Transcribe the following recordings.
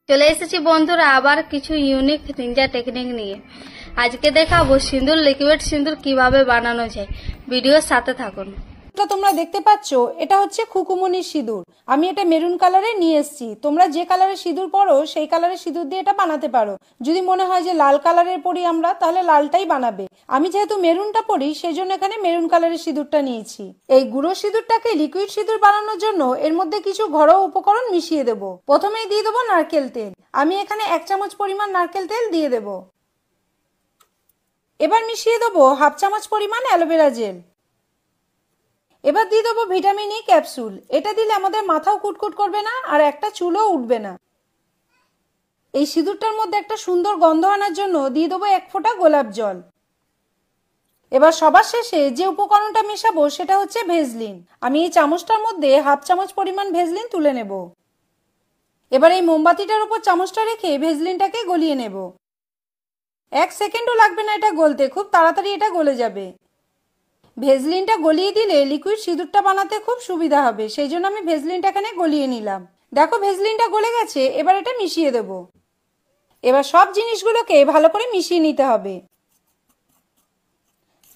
চলে এসেছি বন্ধুরা আবার কিছু ইউনিক নিনজা টেকনিক নিয়ে। আজকে দেখাবো সিঁদুর, লিকুইড সিঁদুর কিভাবে বানানো যায়। ভিডিওর সাথে থাকুন। তোমরা দেখতে পাচ্ছ এটা হচ্ছে খুকুমনির সিঁদুর। আমি এটা মেরুন কালারে নিয়ে এসেছি। তোমরা যে কালারের সিঁদুর পরো সেই কালারের সিঁদুর দিয়ে এটা বানাতে পারো। যদি মনে হয় যে লাল কালারের পরি আমরা, তাহলে লালটাই বানাবে। আমি যেহেতু মেরুনটা পরি সেই জন্য এখানে মেরুন কালারের সিঁদুরটা নিয়েছি। এই গুঁড়ো সিঁদুরটাকে লিকুইড সিঁদুর বানানোর জন্য এর মধ্যে কিছু ঘরোয়া উপকরণ মিশিয়ে দেবো। প্রথমেই দিয়ে দেবো নারকেল তেল। আমি এখানে 1 চামচ পরিমাণ নারকেল তেল দিয়ে দেবো। এবার মিশিয়ে দেবো 1/2 চামচ পরিমাণ অ্যালোভেরা জেল। এবার দিয়ে দেবো ভিটামিন ই ক্যাপসুল। এটা দিলে আমাদের মাথাও কুটকুট করবে না আর একটা চুলও উঠবে না। এই সিঁদুরটার মধ্যে একটা সুন্দর গন্ধ আনার জন্য দিয়ে দেবো 1 ফোঁটা গোলাপ জল। এবার সবার শেষে যে উপকরণটা মেশাবো সেটা হচ্ছে ভেজলিন। আমি এই চামচটার মধ্যে 1/2 চামচ পরিমাণ ভেজলিন তুলে নেব। এবার এই মোমবাতিটার উপর চামচটা রেখে ভেজলিনটাকে গলিয়ে নেব। 1 সেকেন্ডও লাগবে না এটা গলতে, খুব তাড়াতাড়ি এটা গলে যাবে। ভেজলিনটা গলিয়ে দিলে লিকুইড সিঁদুরটা বানাতে খুব সুবিধা হবে, সেই জন্য আমি ভেজলিনটা এখানে গলিয়ে নিলাম। দেখো ভেজলিনটা গলে গেছে। এবার এটা মিশিয়ে দেব। এবার সব জিনিসগুলোকে ভালো করে মিশিয়ে নিতে হবে।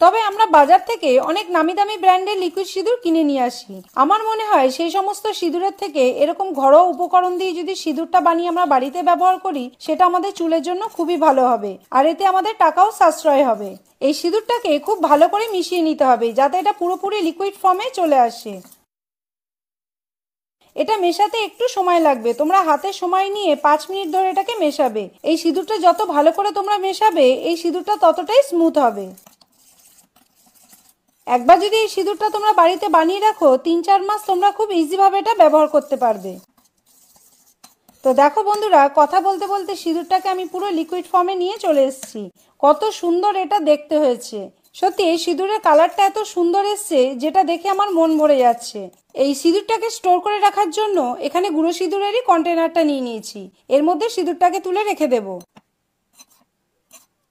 তবে আমরা বাজার থেকে অনেক নামি দামি ব্র্যান্ডের লিকুইড সিঁদুর কিনে নিয়ে আসি। আমার মনে হয় সেই সমস্ত সিঁদুরের থেকে এরকম ঘরোয়া উপকরণ দিয়ে যদি সিঁদুরটা বানিয়ে আমরা বাড়িতে ব্যবহার করি, সেটা আমাদের চুলের জন্য খুবই ভালো হবে আর এতে আমাদের টাকাও সাশ্রয় হবে। এই সিঁদুরটাকে খুব ভালো করে মিশিয়ে নিতে হবে যাতে এটা পুরোপুরি লিকুইড ফর্মে চলে আসে। এটা মেশাতে একটু সময় লাগবে। তোমরা হাতে সময় নিয়ে 5 মিনিট ধরে এটাকে মেশাবে। এই সিঁদুরটা যত ভালো করে তোমরা মেশাবে এই সিঁদুরটা ততটাই স্মুথ হবে। একবার যদি এই সিঁদুরটা তোমরা বাড়িতে বানিয়ে রাখো, 3-4 মাস তোমরা খুব ইজিভাবে এটা ব্যবহার করতে পারবে। তো দেখো বন্ধুরা, কথা বলতে বলতে সিঁদুরটাকে আমি পুরো লিকুইড ফর্মে নিয়ে চলে এসেছি। কত সুন্দর এটা দেখতে হয়েছে। সত্যি এই সিঁদুরের কালারটা এত সুন্দর এসছে যেটা দেখে আমার মন ভরে যাচ্ছে। এই সিঁদুরটাকে স্টোর করে রাখার জন্য এখানে গুঁড়ো সিঁদুরেরই কন্টেনারটা নিয়ে নিয়েছি। এর মধ্যে সিঁদুরটাকে তুলে রেখে দেব।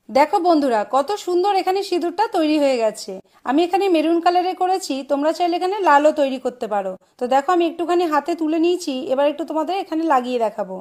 দেখো বন্ধুরা, কত সুন্দর এখানে সিঁদুরটা তৈরি হয়ে গেছে। আমি এখানে মেরুন কালারে করেছি, তোমরা চাইলে এখানে লালও তৈরি করতে পারো। তো দেখো আমি একটুখানি হাতে তুলে নিয়েছি। এবার একটু তোমাদের এখানে লাগিয়ে দেখাবো।